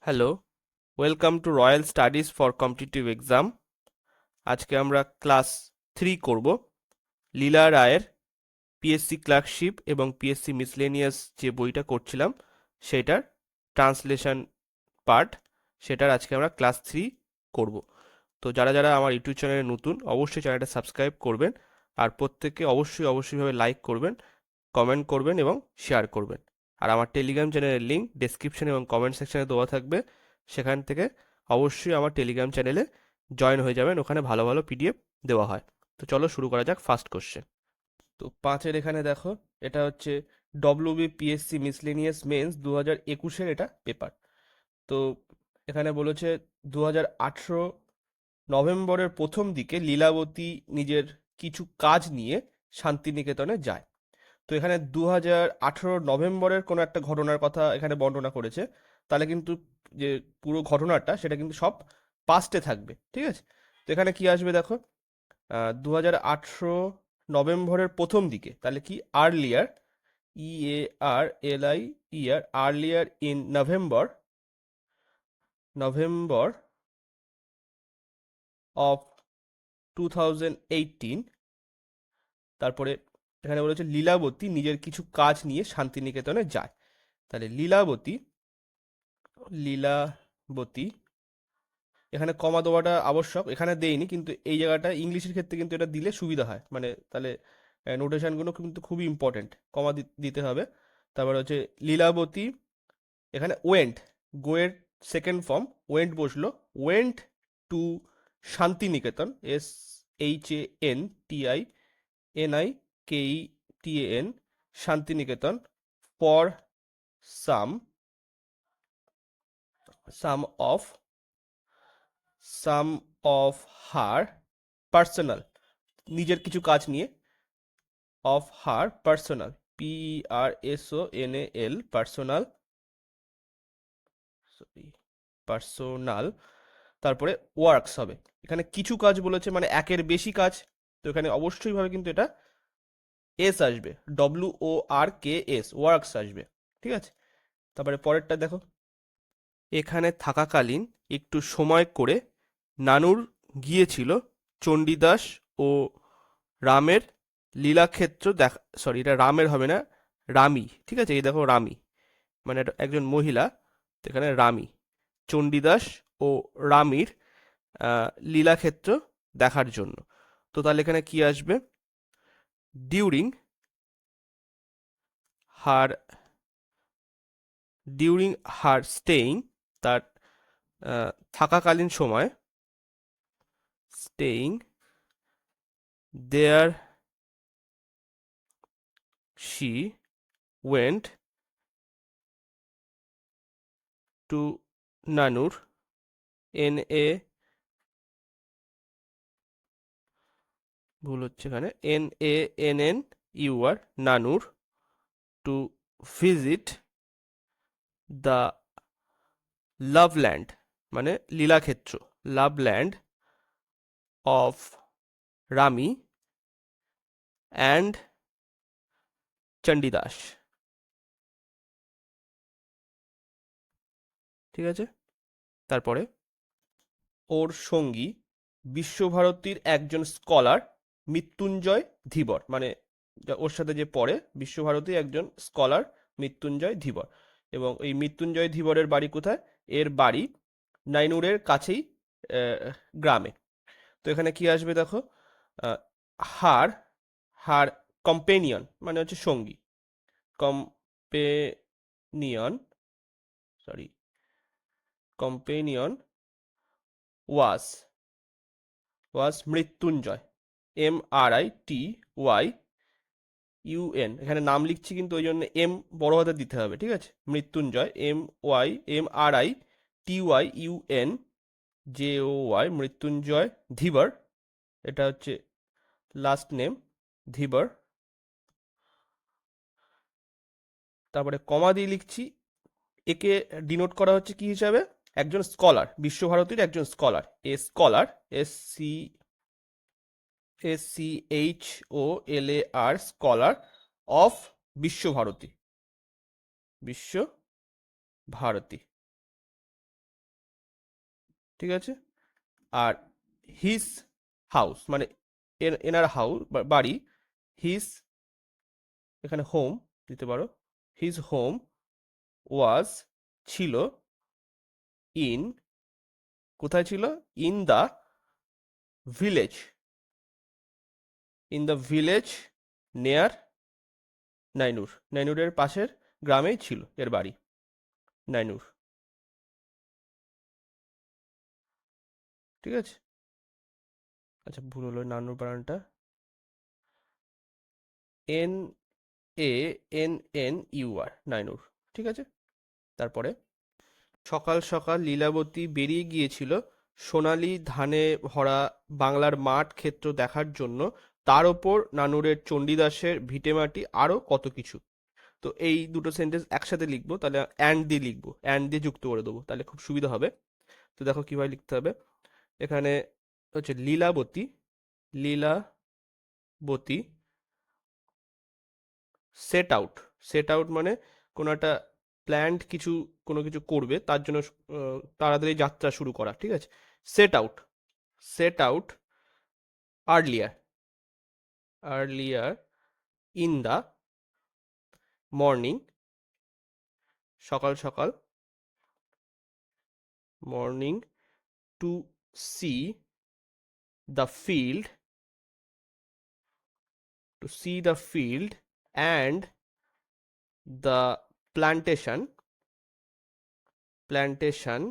Hello, welcome to royal studies for competitive exam. আজকে আমরা class 3 করব। লীলা রায়ের পিএসসি ক্লার্কশিপ এবং পিএসসি মিসলেনিয়াস যে বইটা করছিলাম সেটার ট্রান্সলেশন পার্ট, সেটার আজকে আমরা ক্লাস 3 করব। তো যারা যারা আমার ইউটিউব চ্যানেলে নতুন, অবশ্যই চ্যানেলটা সাবস্ক্রাইব করবেন। আর প্রত্যেককে অবশ্যইভাবে লাইক করবেন, কমেন্ট করবেন এবং শেয়ার করবেন। আর আমার টেলিগ্রাম চ্যানেলের লিঙ্ক ডেসক্রিপশন এবং কমেন্ট সেকশনে দেওয়া থাকবে। সেখান থেকে অবশ্যই আমার টেলিগ্রাম চ্যানেলে জয়েন হয়ে যাবেন, ওখানে ভালো ভালো পিডিএফ দেওয়া হয়। তো চলো শুরু করা যাক ফার্স্ট কোশ্চেন। তো 5-এর এখানে দেখো, এটা হচ্ছে ডব্লিউবিপিএসসি মিসলেনিয়াস মেন্স 2021-এর এটা পেপার। তো এখানে বলেছে 2018 নভেম্বরের প্রথম দিকে লীলাবতী নিজের কিছু কাজ নিয়ে শান্তিনিকেতনে যায়। তো এখানে 2018 নভেম্বরের কোনো একটা ঘটনার কথা এখানে বর্ণনা করেছে। তাহলে কিন্তু যে পুরো ঘটনাটা সেটা কিন্তু সব পাস্টে থাকবে, ঠিক আছে? তো এখানে কি আসবে দেখো, 2018 নভেম্বরের প্রথম দিকে, তাহলে কি earlier, EARLIER, earlier in November, November of 2018। তারপরে এখানে বলেছে লীলাবতী নিজের কিছু কাজ নিয়ে শান্তিনিকেতনে যায়। তাহলে লীলাবতী, লীলাবতী, এখানে কমা দেওয়াটা আবশ্যক, এখানে দেইনি কিন্তু এই জায়গাটা ইংলিশের ক্ষেত্রে কিন্তু এটা দিলে সুবিধা হয়, মানে তাহলে নোটেশনগুলো কিন্তু খুবই ইম্পর্টেন্ট, কমা দিতে হবে। তারপরে হচ্ছে লীলাবতী, এখানে ওয়েন্ট, গোয়ের সেকেন্ড ফর্ম ওয়েন্ট বসলো, went to Shantiniketan, SHANTINIKETAN, Shantiniketan, for some some of some of her personal, নিজের কিছু কাজ নিয়ে, of her personal, PERSONAL, personal, sorry, personal. তারপরে ওয়ার্কস হবে, এখানে কিছু কাজ বলেছে মানে একের বেশি কাজ। তো এখানে অবশ্যই ভাবে কিন্তু এটা এস আসবে, WORKS, ওয়ার্কস আসবে, ঠিক আছে? তারপরে পরেরটা দেখো, এখানে থাকাকালীন একটু সময় করে নানুর গিয়েছিল চণ্ডীদাস ও রামের লীলাক্ষেত্র দেখা, সরি এটা রামের হবে না, রামী, ঠিক আছে? এই দেখো রামী, মানে এটা একজন মহিলা, তো এখানে রামী, চণ্ডীদাস ও রামীর লীলাক্ষেত্র দেখার জন্য। তো তাহলে এখানে কি আসবে, during her, during her staying, তার থাকাকালীন সময়, staying there, she went to Nanoor, ভুল হচ্ছে এখানে, NANNUR, নানুর, টু ভিজিট দ্য লাভল্যান্ড, মানে লীলাক্ষেত্র, loveland of Rami and Chandidas, ঠিক আছে? তারপরে ওর সঙ্গী বিশ্বভারতীর একজন স্কলার মৃত্যুঞ্জয় ধীবর, মানে ওর সাথে যে পড়ে বিশ্বভারতীর একজন স্কলার মৃত্যুঞ্জয় ধীবর। এবং এই মৃত্যুঞ্জয় ধীবরের বাড়ি কোথায়? এর বাড়ি নাইনুরের কাছেই, গ্রামে। তো এখানে কি আসবে দেখো, আহ, হার, হার কম্পেনিয়ন মানে হচ্ছে সঙ্গী, কম্পেনিয়ন, সরি, কম্পেনিয়ন ওয়াস, মৃত্যুঞ্জয়, MRITYUN, এখানে নাম লিখছি কিন্তু ওই জন্য এম বড় হাতে দিতে হবে, ঠিক আছে? মৃত্যুঞ্জয়, MRITYUNJOY, মৃত্যুঞ্জয় ধীবর, এটা হচ্ছে লাস্ট নেম, ধীবর। তারপরে কমা দিয়ে লিখছি, একে ডিনোট করা হচ্ছে কি হিসাবে? একজন স্কলার, বিশ্বভারতীর একজন scholar, scholar, SCHOLAR, scholar of Visvabharati, Visvabharati, ঠিক আছে। আর হিজ হাউস মানে এনার হাউস বাড়ি, হিজ এখানে হোম দিতে পারো, হিজ হোম ওয়াজ ছিল, ইন কোথায় ছিল, in the village, in the village নেয়ার নাইনুর, নাইনুরের পাশের গ্রামেই ছিল এর বাড়ি, নাইনুর। ঠিক আছে। আচ্ছা ভুল হলো, নানুর বানানটা N A N N U R, নাইনুর। ঠিক আছে। তারপরে সকাল সকাল লীলাবতী বেরিয়ে গিয়েছিল সোনালি ধানে ভরা বাংলার মাঠ ক্ষেত্র দেখার জন্য, তার ওপর নানুরের চণ্ডীদাসের ভিটেমাটি আরো কত কিছু। তো এই দুটো সেন্টেন্স একসাথে লিখবো, তাহলে অ্যান্ড দিয়ে লিখবো, অ্যান্ড দিয়ে যুক্ত করে দেবো, তাহলে খুব সুবিধা হবে। তো দেখো কিভাবে লিখতে হবে। এখানে হচ্ছে Lilavati, Lilavati set out, set out মানে কোনো একটা প্ল্যান্ড কিছু, কোনো কিছু করবে তার জন্য তাড়াতাড়ি যাত্রা শুরু করা। ঠিক আছে। Set out, set out earlier, earlier in the morning, সকাল সকাল, morning, to see the field, to see the field and the plantation, plantation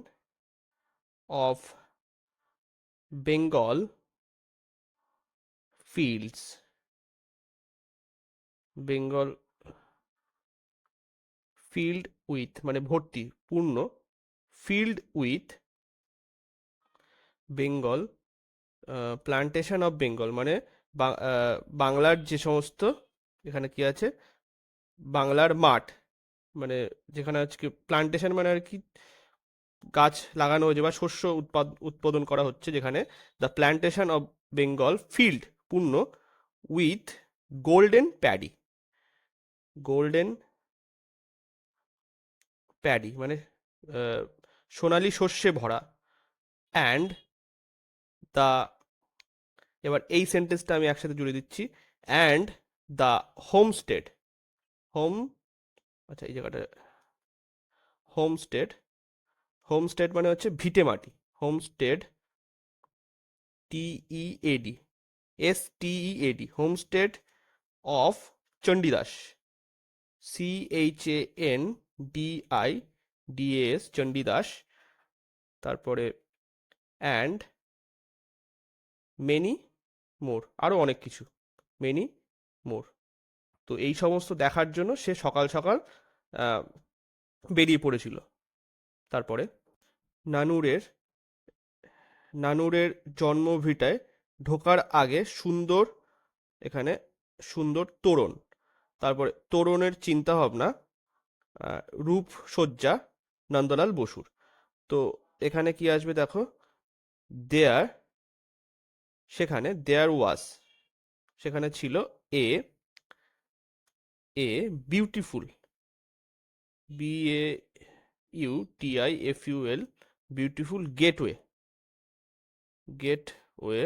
of Bengal fields, Bengal field with মানে ভর্তি, পূর্ণ, field with Bengal, plantation of Bengal মানে বাংলার যে সমস্ত, এখানে কি আছে, বাংলার মাঠ মানে যেখানে আজকে প্ল্যান্টেশন মানে আর কি গাছ লাগানো হয়েছে বা শস্য উৎপাদন করা হচ্ছে, যেখানে the plantation of Bengal field পূর্ণ, with golden paddy, golden paddy মানে সোনালি শস্যে ভরা, অ্যান্ড দ্য, এবার এই সেন্টেন্সটা আমি একসাথে জুড়ে দিচ্ছি, অ্যান্ড দ্য হোমস্টেড, হোম, আচ্ছা এই জায়গাটা হোমস্টেড, হোমস্টেড মানে হচ্ছে ভিটে মাটি, homestead, T E A D, STEAD, homestead of Chandidas, CHANDIDAS, Chandidas. তারপরে অ্যান্ড মেনি মোর, আরও অনেক কিছু, মেনি মোর। তো এই সমস্ত দেখার জন্য সে সকাল সকাল বেরিয়ে পড়েছিল। তারপরে নানুরের, নানুরের জন্মভিটায় ঢোকার আগে সুন্দর, এখানে সুন্দর তোরণ, তারপরে তোরণের চিন্তাভাবনা, রূপসজ্জা নন্দলাল বসুর। তো এখানে কি আসবে দেখো, দেয়ার, সেখানে দেয়ার ওয়াজ, সেখানে ছিল a, beautiful, BAUTIFUL, beautiful gateway, gateway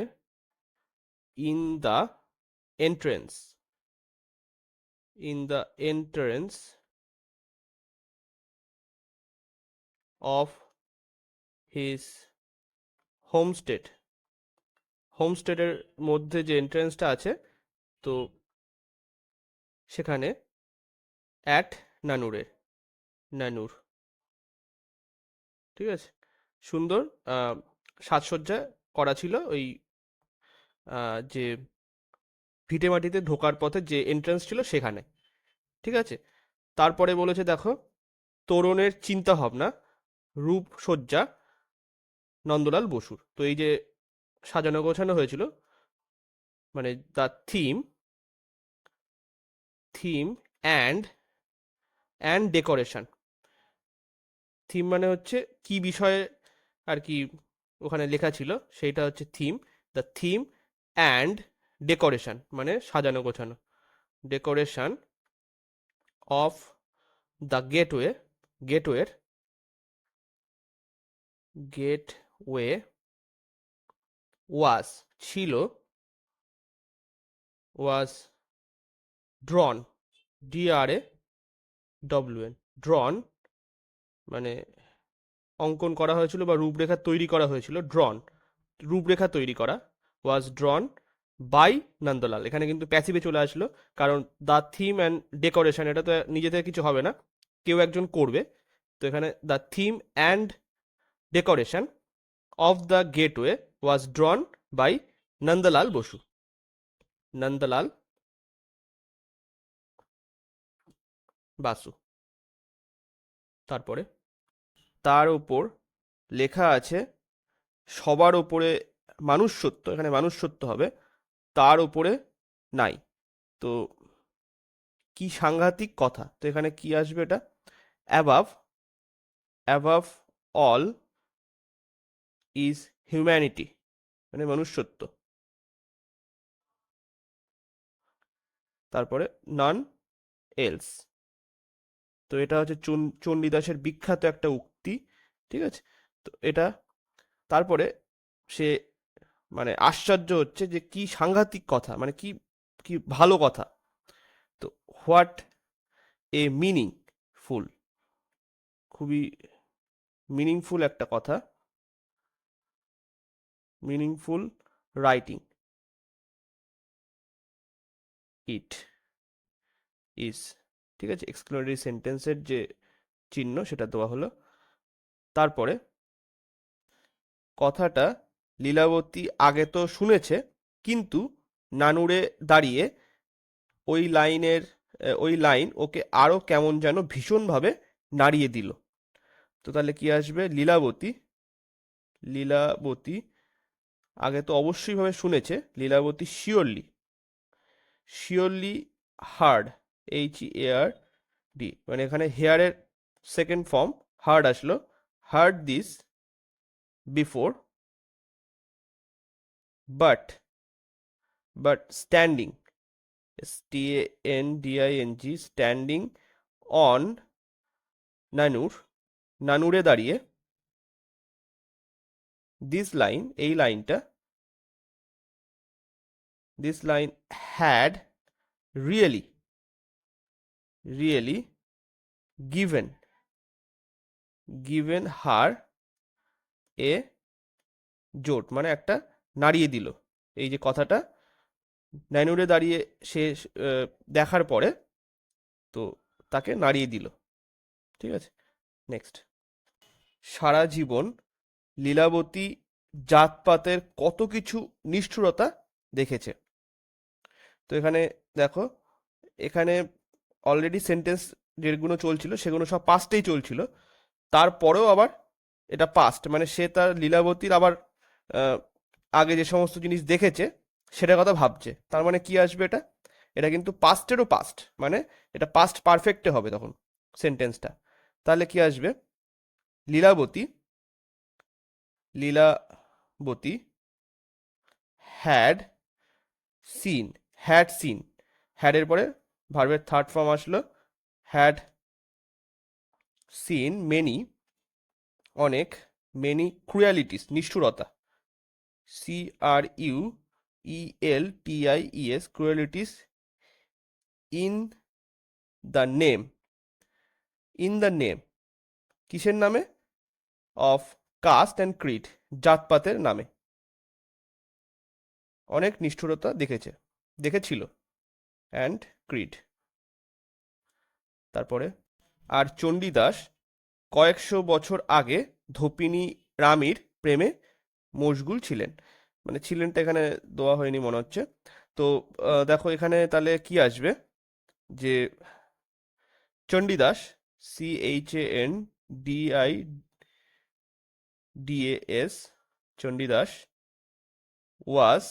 in the entrance, in the entrance of his homestead, হোমস্টেডের মধ্যে যে এন্ট্রেন্সটা আছে, তো সেখানে অ্যাট নানুরের, নানুর। ঠিক আছে। সুন্দর সাজসজ্জা করা ছিল ওই যে ভিটেমাটিতে ঢোকার পথে যে এন্ট্রান্স ছিল সেখানে। ঠিক আছে। তারপরে বলেছে দেখো, তোরণের চিন্তা ভাবনা, রূপসজ্জা নন্দলাল বসুর। তো এই যে সাজানো গোছানো হয়েছিল মানে the theme, theme and decoration, theme মানে হচ্ছে কি বিষয়ে আর কি ওখানে লেখা ছিল সেইটা হচ্ছে theme, the theme and decoration মানে সাজানো গোছানো, ডেকোরেশন অফ দ্য গেটওয়ে, গেটওয়ের, গেট ওয়ে ওয়াজ ছিল, ওয়াজ ড্রন, DRAWN, ড্রন মানে অঙ্কন করা হয়েছিল বা রূপরেখা তৈরি করা হয়েছিল, ড্রন রূপরেখা তৈরি করা, ওয়াজ ড্রন বাই নন্দলাল। এখানে কিন্তু প্যাসিভে চলে আসলো, কারণ দ্য থিম অ্যান্ড ডেকোরেশন এটা তো নিজে থেকে কিছু হবে না, কেউ একজন করবে। তো এখানে the theme and decoration of the gateway was drawn by Nandalal Bose, Nandalal Basu. তারপরে তার ওপর লেখা আছে সবার ওপরে মানুষ সত্য, এখানে মানুষ সত্য হবে, তার ওপরে নাই। তো কি সাংঘাতিক কথা, তো এখানে কি আসবে, এটা above, above all is humanity, মানে মনুষ্যত্ব। তারপরে নন এলস, তো এটা হচ্ছে চণ্ডীদাসের বিখ্যাত একটা উক্তি, ঠিক আছে। তো এটা তারপরে সে মানে আশ্চর্য হচ্ছে যে কি সাংঘাতিক কথা, মানে কি কি ভালো কথা। তো হোয়াট এ মিনিং ফুল, খুবই মিনিংফুল একটা কথা, মিনিংফুল রাইটিং, ইট ইজ, ঠিক আছে, এক্সক্লেমেটরি সেন্টেন্সের যে চিহ্ন সেটা দেওয়া হলো। তারপরে কথাটা লীলাবতী আগে তো শুনেছে, কিন্তু নানুরে দাঁড়িয়ে ওই লাইনের ওই লাইন ওকে আরো কেমন যেন ভীষণভাবে নাড়িয়ে দিল। তো তাহলে কি আসবে, লীলাবতী, লীলাবতী আগে তো অবশ্যই ভাবে শুনেছে, Lilabati surely, surely heard, HEARD, মানে এখানে হেয়ারের সেকেন্ড ফর্ম হার্ড আসলো, heard this before, but, but standing, STANDING, standing on Nanoor, নানুরে দাঁড়িয়ে, দিস লাইন, এই লাইনটা, this line had really, really given, given her a jolt, মানে একটা নাড়িয়ে দিল। এই যে কথাটা নানুরে দাঁড়িয়ে সে দেখার পরে তো তাকে নাড়িয়ে দিল, ঠিক আছে। নেক্সট, সারা জীবন লীলাবতী জাতপাতের কত কিছু নিষ্ঠুরতা দেখেছে। তো এখানে দেখো, এখানে অলরেডি সেন্টেন্স যেগুলো চলছিল সেগুলো সব পাস্টেই চলছিল, তারপরেও আবার এটা পাস্ট, মানে সে তার লীলাবতীর আবার আহ, আগে যে সমস্ত জিনিস দেখেছে সেটার কথা ভাবছে, তার মানে কি আসবে, এটা এটা কিন্তু পাস্টেরও পাস্ট, মানে এটা পাস্ট পারফেক্টে হবে তখন সেন্টেন্সটা। তাহলে কি আসবে, Lilabati, Lilabati had seen, had seen, হ্যাডের পরে ভার্বের থার্ড ফর্ম আসলো, হ্যাড সিন মেনি, অনেক, মেনি ক্রুয়ালিটিস, নিষ্ঠুরতা, CRUELTIES, cruelties, in the name, in the name কিসের নামে, অফ কাস্ট অ্যান্ড ক্রিড, জাতপাতের নামে অনেক নিষ্ঠুরতা দেখেছে, দেখেছিল, অ্যান্ড ক্রিড। তারপরে আর চণ্ডীদাস কয়েকশো বছর আগে ধোপিনী রামীর প্রেমে মশগুল ছিলেন, মানে ছিলেনটা এখানে দেওয়া হয়নি মনে হচ্ছে। তো দেখো এখানে তাহলে কি আসবে, যে Chandidas, CHANDIDAS, Chandidas was,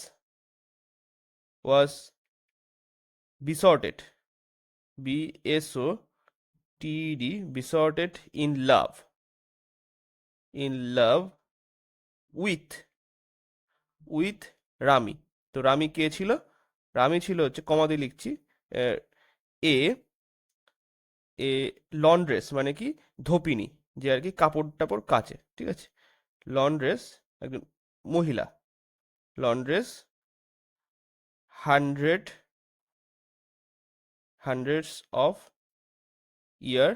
was besotted, BSOTED, besotted in love, in love with, with Rami. তো রামি কে ছিল, রামি ছিল হচ্ছে, কমাদি লিখছি, এ এ লন্ড্রেস, মানে কি ধোপিনী, যে আর কি কাপড় টাপড় কাচে, ঠিক আছে, লন্ড্রেস একজন মহিলা, laundress hundred hundreds of year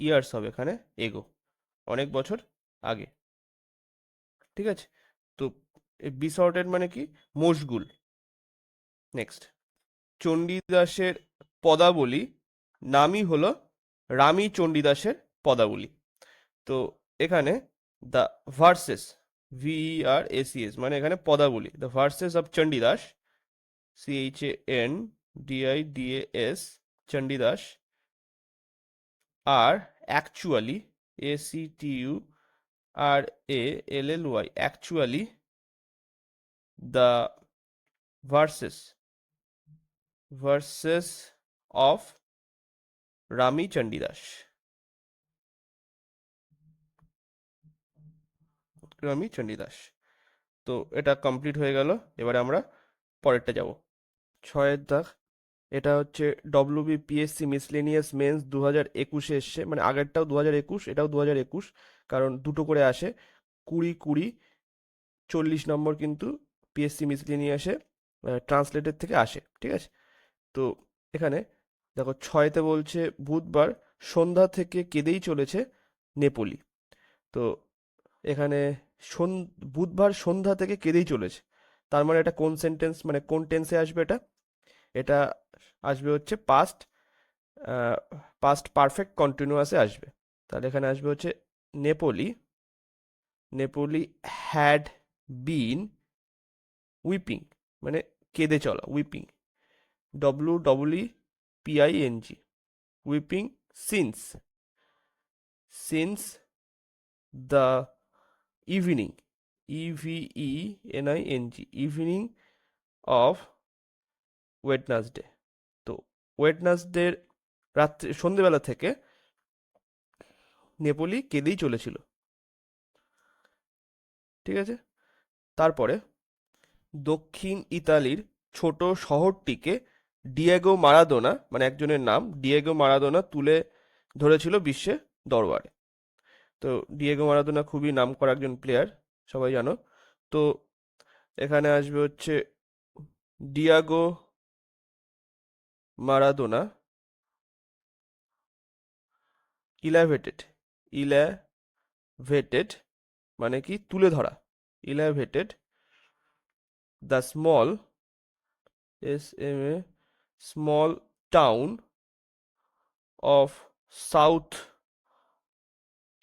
years হবে এখানে, এগো অনেক বছর আগে। ঠিক আছে, তো বি সর্টেড মানে কি, মশগুল। নেক্সট, চণ্ডীদাসের পদাবলী নামই হলো রামী চণ্ডীদাসের পদাবলী। তো এখানে দ্য ভার্সেস, VERSES মানে এখানে পদাবলী, the verses of Chandidas, CHANDIDAS Chandidas আর actually, ACTURALLY actually the verses of Rami Chandidas, Rami Chandidas. তো এটা কমপ্লিট হয়ে গেল। এবারে আমরা পরেরটা যাব, ছয়ের দাগ। এটা হচ্ছে WBPSC মিসলেনিয়াস মেন্স 2021-এ এসছে, মানে আগেরটাও 2021, এটাও 2021, কারণ দুটো করে আসে, 20, 40 নম্বর কিন্তু পিএসসি মিসলেনিয়াসে ট্রান্সলেটের থেকে আসে। ঠিক আছে, তো এখানে দেখো ছয়তে বলছে বুধবার সন্ধ্যা থেকে কেঁদেই চলেছে নেপোলি। তো এখানে বুধবার সন্ধ্যা থেকে কেঁদেই চলেছে, তার মানে এটা কোন সেন্টেন্স, মানে কোন টেন্সে আসবে এটা? এটা আসবে হচ্ছে পাস্ট পারফেক্ট কন্টিনিউয়াসে আসবে। তাহলে এখানে আসবে হচ্ছে Napoli, Napoli had been whipping, মানে কেঁদে চলা, whipping, WEEPING, whipping since the evening, EVENING, evening of Wednesday. তো ওয়েডনেসডের রাত্রে, সন্ধেবেলা থেকে নেপোলি কেঁদেই চলেছিল। ঠিক আছে, তারপরে দক্ষিণ ইতালির ছোট শহরটিকে ডিয়েগো মারাদোনা, মানে একজনের নাম ডিয়েগো মারাদোনা, তুলে ধরেছিল বিশ্বের দরবারে। তো ডিয়েগো মারাদোনা খুবই নামকরা একজন প্লেয়ার, সবাই জানো। তো এখানে আসবে হচ্ছে ডিয়াগো মারাদোনা ইলাভেটেড, ইলাভেটেড মানে কি তুলে ধরা, elevated the small town of south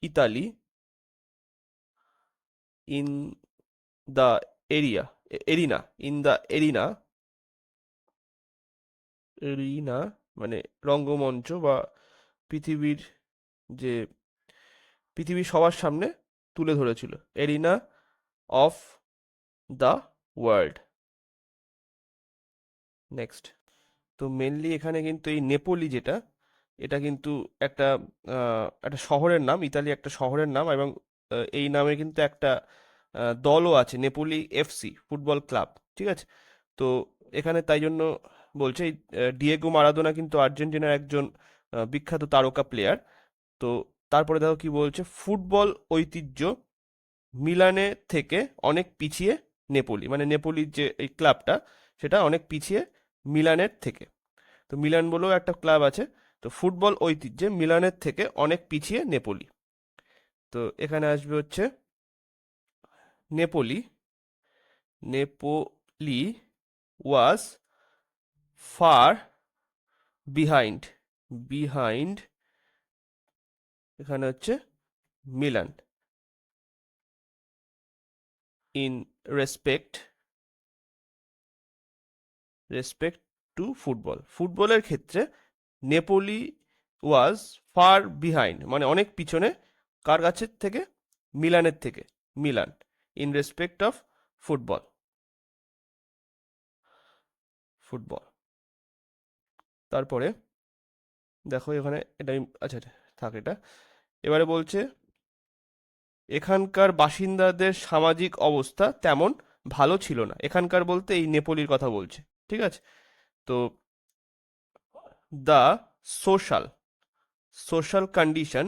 Italy in the arena মানে রঙ্গমঞ্চ, বা পৃথিবীর যে পৃথিবীর সবার সামনে তুলে ধরেছিল, arena of the world. Next, তো মেনলি এখানে কিন্তু এই নেপোলি যেটা, এটা কিন্তু একটা একটা শহরের নাম, ইতালি একটা শহরের নাম, এবং এই নামে কিন্তু একটা দলও আছে, নেপোলি FC ফুটবল ক্লাব। ঠিক আছে, তো এখানে তাই জন্য বলছে এই ডিয়েগো মারাদোনা কিন্তু আর্জেন্টিনার একজন বিখ্যাত তারকা প্লেয়ার। তো তারপরে দেখো কি বলছে, ফুটবল ঐতিহ্য মিলানে থেকে অনেক পিছিয়ে নেপোলি, মানে নেপোলির যে এই ক্লাবটা সেটা অনেক পিছিয়ে মিলানের থেকে। তো মিলান বলেও একটা ক্লাব আছে, তো ফুটবল ঐতিহ্যে মিলানের থেকে অনেক পিছিয়ে নেপোলি। তো এখানে আসবে হচ্ছে নেপোলি, নেপোলি ওয়াজ ফার বিহাইন্ড, বিহাইন্ড এখানে হচ্ছে Milan, in respect respect to football, ফুটবলের ক্ষেত্রে নেপোলি ওয়াজ ফার বিহাইন্ড মানে অনেক পিছনে, কার কাছের থেকে? মিলানের থেকে, Milan, in respect of football, football. তারপরে দেখো এখানে এটা আচ্ছা আচ্ছা, থাক এটা। এবারে বলছে এখানকার বাসিন্দাদের সামাজিক অবস্থা তেমন ভালো ছিল না, এখানকার বলতে এই নেপোলির কথা বলছে। ঠিক আছে, তো the social social condition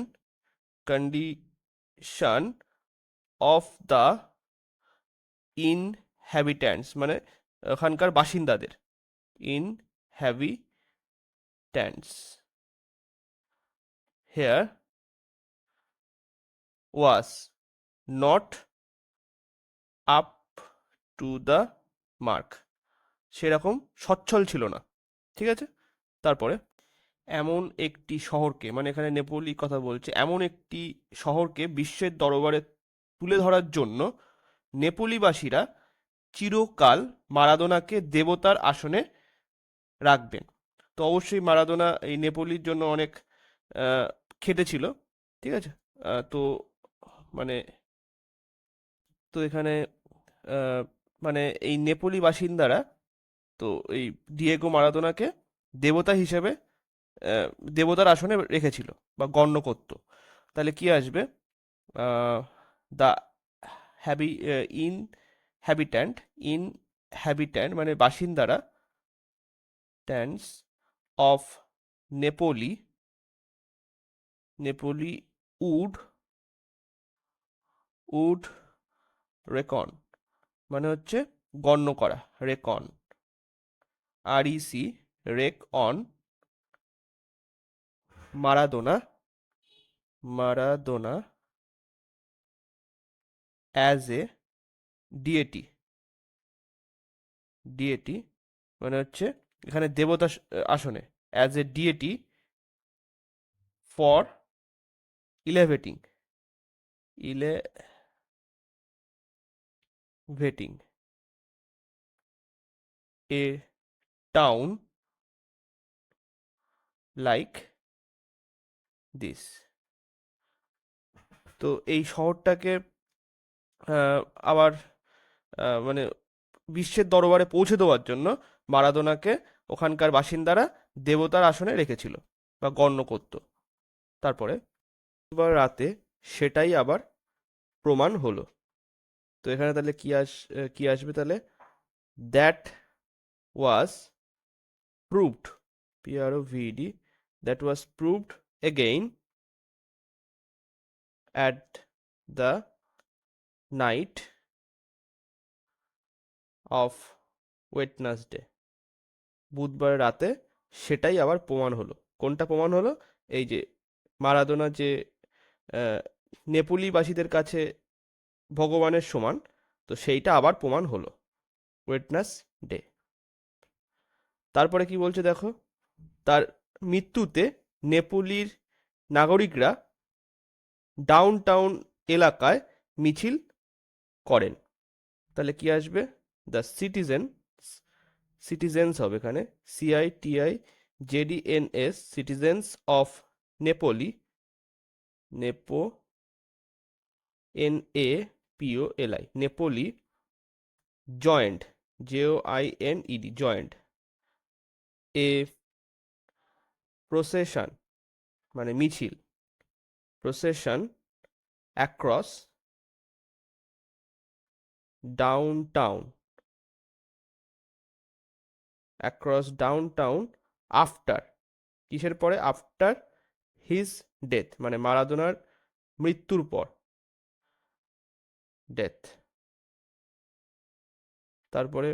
population of the inhabitants, মানে ওখানকার বাসিন্দাদের, inhabitants here was not up to the mark, সেরকম সচ্ছল ছিল না। ঠিক আছে, তারপরে এমন একটি শহরকে, মানে এখানে নেপোলি কথা বলছে, এমন একটি শহরকে বিশ্বের দরবারে তুলে ধরার জন্য নেপোলিবাসীরা চিরকাল মারাদোনাকে দেবতার আসনে রাখবেন। তো অবশ্যই মারাদোনা এই নেপোলির জন্য অনেক আহ, খেটেছিল। ঠিক আছে, তো মানে তো এখানে আহ, মানে এই নেপোলি বাসিন্দারা তো এই ডিয়েগো মারাদোনাকে দেবতা হিসেবে আহ, দেবতার আসনে রেখেছিল বা গণ্য করত। তাহলে কি আসবে? দ্য হ্যাবি ইন হ্যাবিট্যান্ট, ইনহ্যাবিট্যান্ট মানে বাসিন্দারা, ট্যান্স of Napoli, Napoli would would reckon, মানে হচ্ছে গণ্য করা, reckon, REC, reckon, Maradona, Maradona as a deity, deity মানে হচ্ছে এখানে দেবতা আসনে, as a deity for elevating, elevating a town like this. তো এই শহরটাকে আহ, আবার মানে বিশ্বের দরবারে পৌঁছে দেওয়ার জন্য মারাদোনাকে ওখানকার বাসিন্দারা দেবতার আসনে রেখেছিল বা গণ্য করত। তারপরে এবার রাতে সেটাই আবার প্রমাণ হলো। তো এখানে তাহলে কি আসবে তাহলে? That was proved, PROVED, that was proved again at the night of Wednesday, বুধবার রাতে সেটাই আবার প্রমাণ হলো। কোনটা প্রমাণ হলো? এই যে মারাদোনা যে আহ, নেপোলিবাসীদের কাছে ভগবানের সমান, তো সেইটা আবার প্রমাণ হলো ওয়েডনেসডে। তারপরে কি বলছে দেখো, তার মৃত্যুতে নেপোলির নাগরিকরা ডাউন টাউন এলাকায় মিছিল করেন। তাহলে কি আসবে? দ্য সিটিজেন, সিটিজেন্স হবে এখানে, CITIZENS, সিটিজেন্স অফ নেপোলি, নেপো NAPOLI, Napoli joined, JOINED, joined a procession মানে মিছিল, procession across downtown, across downtown after, কিসের পরে? আফটার হিজ ডেথ, মানে মারাদোনার মৃত্যুর পর, ডেথ। তারপরে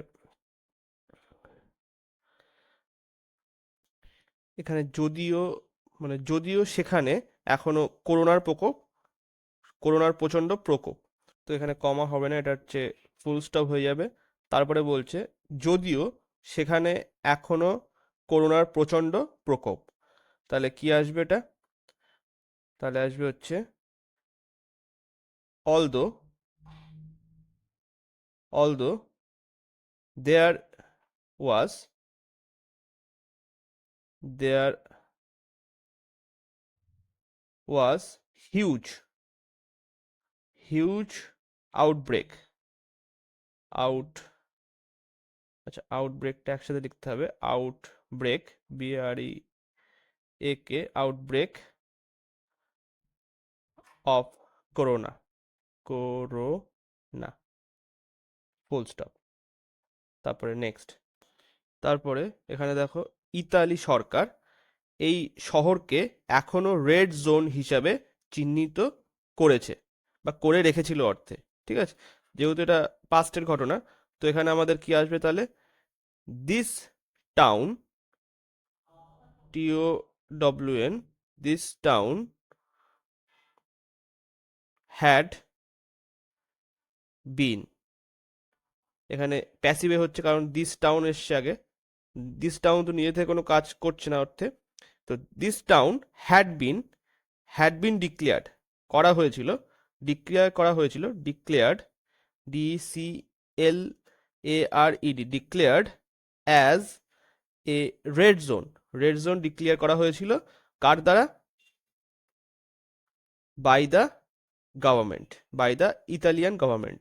এখানে যদিও, মানে যদিও সেখানে এখনো করোনার প্রচণ্ড প্রকোপ, তো এখানে কমা হবে না, এটা হচ্ছে ফুল স্টপ হয়ে যাবে। তারপরে বলছে যদিও সেখানে এখনো করোনার প্রচণ্ড প্রকোপ, তাহলে কি আসবে এটা? তাহলে আসবে হচ্ছে although, although there was, there was huge, huge outbreak, out, আচ্ছা আউটব্রেকটা একসাথে লিখতে হবে, outbreak, BREAK, outbreak of corona, corona, full stop. তারপরে নেক্সট, তারপরে এখানে দেখো ইতালি সরকার এই শহরকে এখনো রেড জোন হিসাবে চিহ্নিত করেছে। বা করে রেখেছিল অর্থে, ঠিক আছে। যেহেতু এটা পাস্টের ঘটনা, তো এখানে আমাদের কি আসবে তাহলে, this town, TOWN, this town had বিন। এখানে প্যাসিভে হচ্ছে কারণ দিস টাউন এসছে আগে, দিস টাউন তো নিজে থেকে কোনো কাজ করছে না অর্থে। তো this town had been declared, করা হয়েছিল, ডিক্লেয়ার করা হয়েছিল, declared, DCLARED, declared as a red zone. Red zone declare করা হয়েছিল কার দ্বারা, by the government, by the Italian government,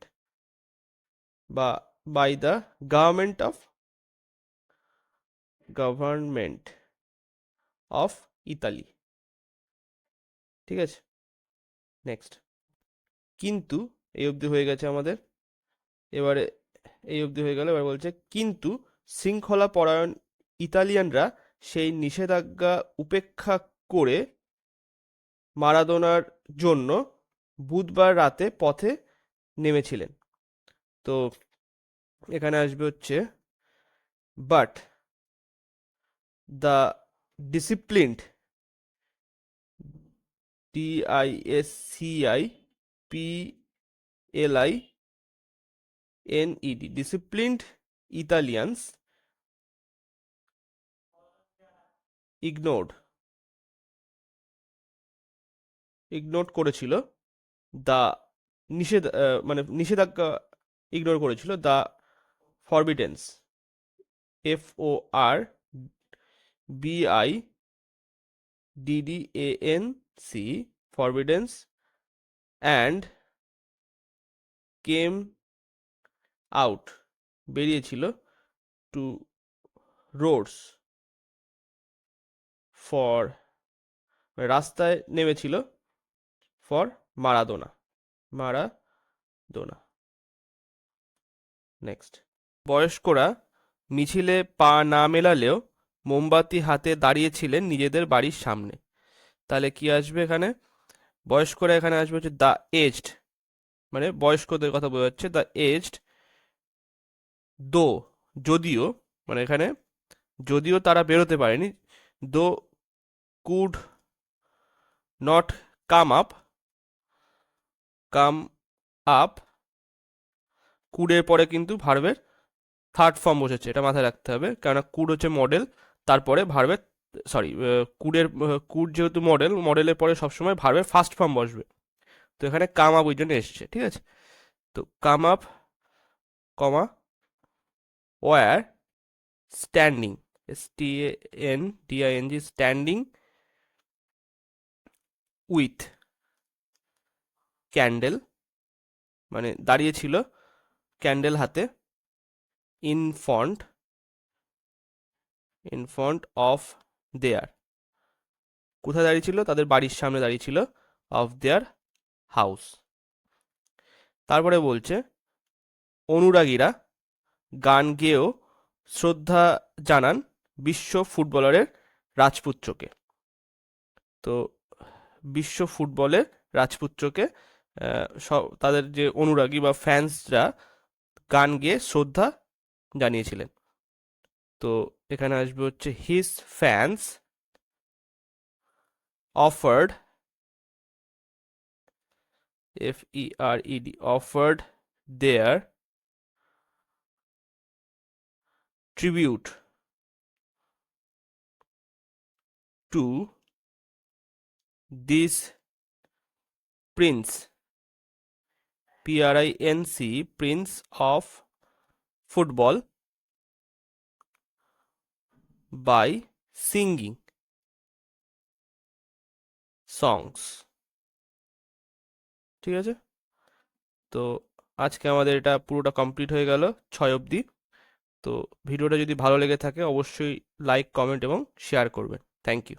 বা by the government of Italy, ঠিক আছে। নেক্সট, কিন্তু এই অবধি হয়ে গেছে আমাদের। এবারে এই অবধি হয়ে গেল, এবার বলছে কিন্তু শৃঙ্খলা পরায়ণ ইতালিয়ানরা সেই নিষেধাজ্ঞা উপেক্ষা করে মারাদোনার জন্য বুধবার রাতে পথে নেমেছিলেন। তো এখানে আসবে হচ্ছে but the disciplined, DISCIPLINED, disciplined Italians ignore করেছিল দ্য মানে নিষেধাজ্ঞা ইগনোর করেছিল, the forbiddance, FORBIDDANC, forbiddance, and came out, বেরিয়েছিল, টু রোডস, ফর, রাস্তায় নেমেছিল, ফর মারাদোনা। নেক্সট, বয়স্করা মিছিলে পা না মেলালেও মোমবাতি হাতে দাঁড়িয়েছিলেন নিজেদের বাড়ির সামনে। তাহলে কি আসবে এখানে, বয়স্করা এখানে আসবে হচ্ছে দ্য এজড, মানে বয়স্কদের কথা বোঝা যাচ্ছে, দ্য এজড, দো, যদিও, মানে এখানে যদিও তারা বেরোতে পারেনি, দো কুড নট কাম আপ, কুডের পরে কিন্তু ভার্বের থার্ড ফর্ম বসেছে, এটা মাথায় রাখতে হবে, কেননা কুড হচ্ছে মডেল, তারপরে ভার্বের, সরি, কুড যেহেতু মডেলের পরে সবসময় ভার্বের ফার্স্ট ফর্ম বসবে। তো এখানে কাম আপ ওই জন্য এসছে, ঠিক আছে। তো come up, comma, were standing, STANDING, standing with candle, মানে দাঁড়িয়েছিল ক্যান্ডেল হাতে, ইন ফ্রন্ট অফ দেয়ার, কোথায় দাঁড়িয়েছিল, তাদের বাড়ির সামনে দাঁড়িয়েছিল, অফ দেয়ার হাউস। তারপরে বলছে অনুরাগীরা গান গেয়েও শ্রদ্ধা জানান বিশ্ব ফুটবলারের রাজপুত্রকে। তো বিশ্ব ফুটবলের রাজপুত্রকে তাদের যে অনুরাগী বা ফ্যান্সরা গান গেয়ে শ্রদ্ধা জানিয়েছিলেন। তো এখানে আসবে হচ্ছে his fans offered, FERED, offered their tribute to this prince, PRINC, prince of football, by singing songs, ঠিক আছে। তো আজকে আমাদের এটা পুরোটা কমপ্লিট হয়ে গেল 6 অবধি। তো ভিডিওটা যদি ভালো লেগে থাকে অবশ্যই লাইক, কমেন্ট এবং শেয়ার করবেন। Thank you.